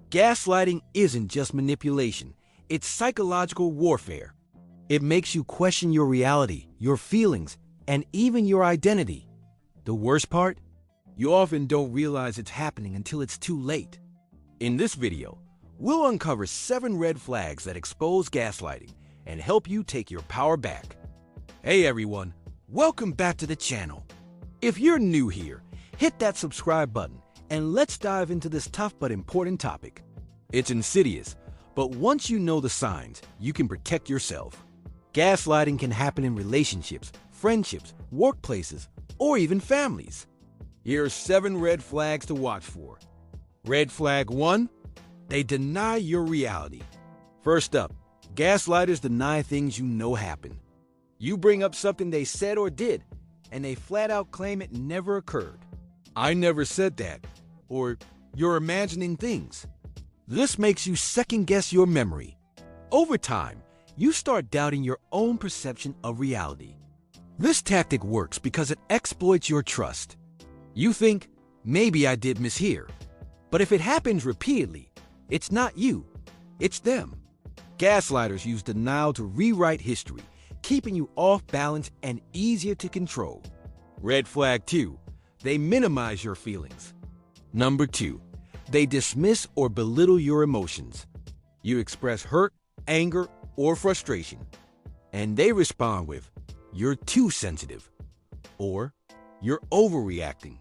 Gaslighting isn't just manipulation, it's psychological warfare. It makes you question your reality, your feelings, and even your identity. The worst part? You often don't realize it's happening until it's too late. In this video, we'll uncover 7 red flags that expose gaslighting and help you take your power back. Hey everyone, welcome back to the channel. If you're new here, hit that subscribe button and let's dive into this tough but important topic. It's insidious, but once you know the signs, you can protect yourself. Gaslighting can happen in relationships, friendships, workplaces, or even families. Here are 7 red flags to watch for. Red flag 1, they deny your reality. First up, gaslighters deny things you know happen. You bring up something they said or did, and they flat out claim it never occurred. I never said that, or you're imagining things. This makes you second guess your memory. Over time, you start doubting your own perception of reality. This tactic works because it exploits your trust. You think, maybe I did mishear. But if it happens repeatedly, it's not you, it's them. Gaslighters use denial to rewrite history, keeping you off balance and easier to control. Red flag 2, they minimize your feelings. Number 2, they dismiss or belittle your emotions. You express hurt, anger, or frustration, and they respond with, "You're too sensitive," or "You're overreacting."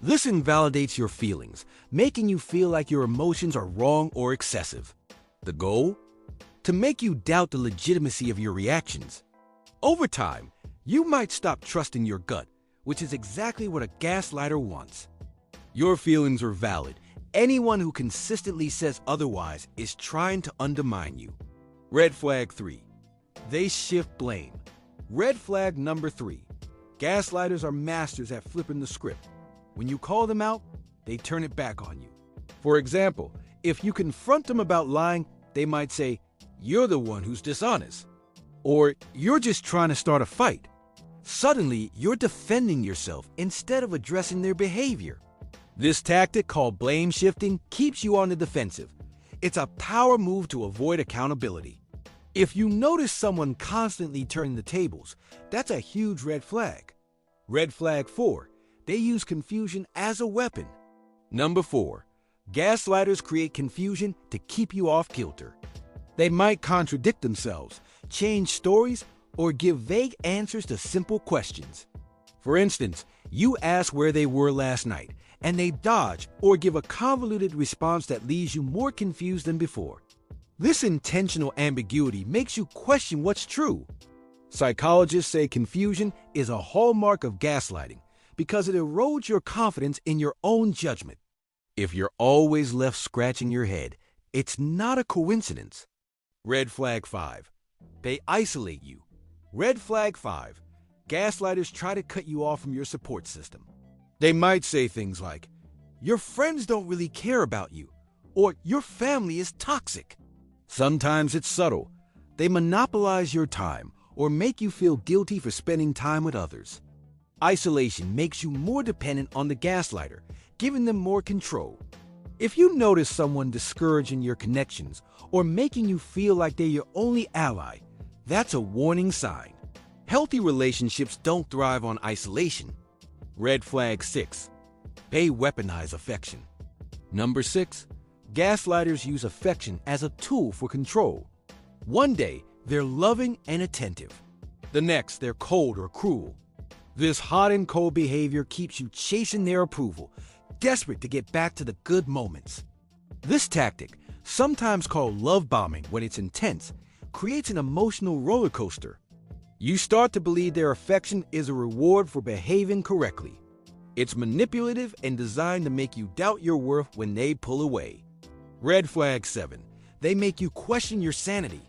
This invalidates your feelings, making you feel like your emotions are wrong or excessive. The goal? To make you doubt the legitimacy of your reactions. Over time, you might stop trusting your gut, which is exactly what a gaslighter wants. Your feelings are valid. Anyone who consistently says otherwise is trying to undermine you. Red flag 3, they shift blame. Red flag number 3, gaslighters are masters at flipping the script. When you call them out, they turn it back on you. For example, if you confront them about lying, they might say, "You're the one who's dishonest," or "You're just trying to start a fight." Suddenly, you're defending yourself instead of addressing their behavior. This tactic, called blame shifting, keeps you on the defensive. It's a power move to avoid accountability. If you notice someone constantly turning the tables, that's a huge red flag. Red flag 4, they use confusion as a weapon. Number 4, gaslighters create confusion to keep you off kilter. They might contradict themselves, change stories, or give vague answers to simple questions. For instance, you ask where they were last night, and they dodge or give a convoluted response that leaves you more confused than before. This intentional ambiguity makes you question what's true. Psychologists say confusion is a hallmark of gaslighting because it erodes your confidence in your own judgment. If you're always left scratching your head, it's not a coincidence. Red flag 5, they isolate you. Red flag 5, gaslighters try to cut you off from your support system. They might say things like, "Your friends don't really care about you," or "Your family is toxic." Sometimes it's subtle. They monopolize your time or make you feel guilty for spending time with others. Isolation makes you more dependent on the gaslighter, giving them more control. If you notice someone discouraging your connections or making you feel like they're your only ally, that's a warning sign. Healthy relationships don't thrive on isolation. Red flag 6, they weaponize affection. Number 6, gaslighters use affection as a tool for control. One day, they're loving and attentive. The next, they're cold or cruel. This hot and cold behavior keeps you chasing their approval, desperate to get back to the good moments. This tactic, sometimes called love bombing when it's intense, creates an emotional roller coaster. You start to believe their affection is a reward for behaving correctly. It's manipulative and designed to make you doubt your worth when they pull away. Red flag 7, they make you question your sanity.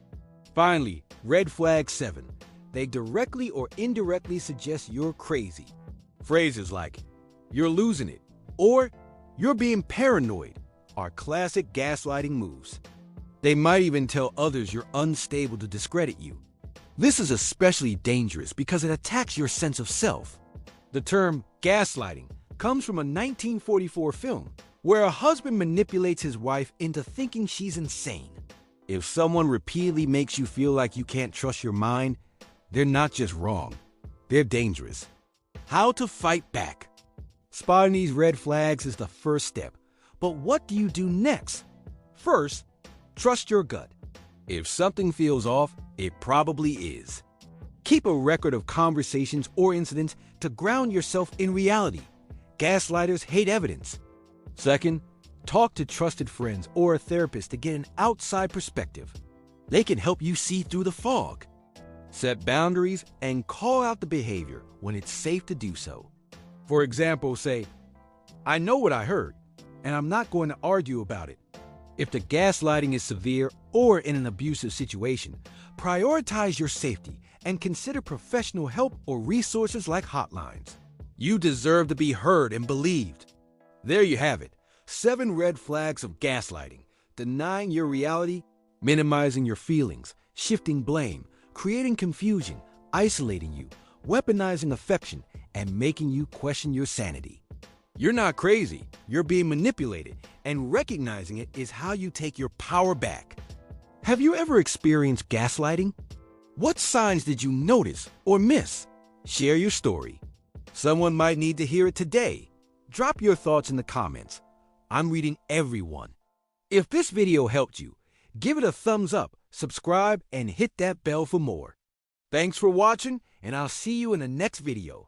Finally, red flag 7, they directly or indirectly suggest you're crazy. Phrases like, "You're losing it," or "You're being paranoid" are classic gaslighting moves. They might even tell others you're unstable to discredit you. This is especially dangerous because it attacks your sense of self. The term gaslighting comes from a 1944 film, where a husband manipulates his wife into thinking she's insane. If someone repeatedly makes you feel like you can't trust your mind, they're not just wrong, they're dangerous. How to fight back. Spotting these red flags is the first step, but what do you do next? First, trust your gut. If something feels off, it probably is. Keep a record of conversations or incidents to ground yourself in reality. Gaslighters hate evidence. Second, talk to trusted friends or a therapist to get an outside perspective. They can help you see through the fog. Set boundaries and call out the behavior when it's safe to do so. For example, say, "I know what I heard, and I'm not going to argue about it." If the gaslighting is severe or in an abusive situation, prioritize your safety and consider professional help or resources like hotlines. You deserve to be heard and believed. There you have it. 7 red flags of gaslighting: denying your reality, minimizing your feelings, shifting blame, creating confusion, isolating you, weaponizing affection, and making you question your sanity. You're not crazy, you're being manipulated, and recognizing it is how you take your power back. Have you ever experienced gaslighting? What signs did you notice or miss? Share your story. Someone might need to hear it today. Drop your thoughts in the comments. I'm reading everyone. If this video helped you, give it a thumbs up, subscribe, and hit that bell for more. Thanks for watching, and I'll see you in the next video.